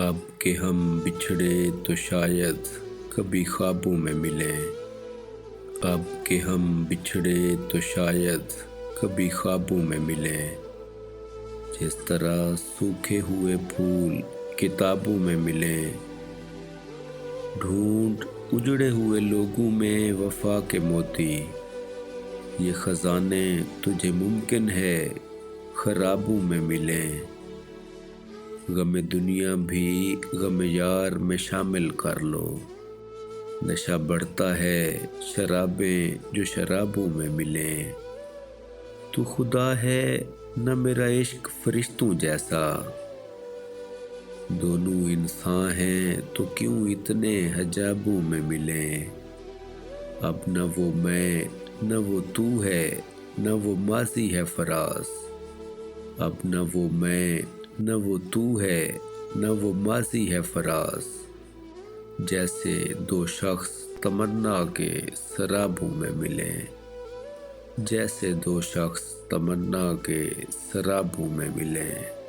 اب کہ ہم بچھڑے تو شاید کبھی خوابوں میں ملیں، اب کہ ہم بچھڑے تو شاید کبھی خوابوں میں ملیں، جس طرح سوکھے ہوئے پھول کتابوں میں ملیں، ڈھونڈ اجڑے ہوئے لوگوں میں وفا کے موتی، یہ خزانے تجھے ممکن ہے خرابوں میں ملیں، غم دنیا بھی غم یار میں شامل کر لو، نشہ بڑھتا ہے شرابیں جو شرابوں میں ملیں، تو خدا ہے نہ میرا عشق فرشتوں جیسا، دونوں انسان ہیں تو کیوں اتنے حجابوں میں ملیں، اب نہ وہ میں نہ وہ تو ہے نہ وہ ماضی ہے فراز، اب نہ وہ میں نہ وہ تو ہے نہ وہ ماضی ہے فراز، جیسے دو شخص تمنا کے سرابوں میں ملیں، جیسے دو شخص تمنا کے سرابوں میں ملیں۔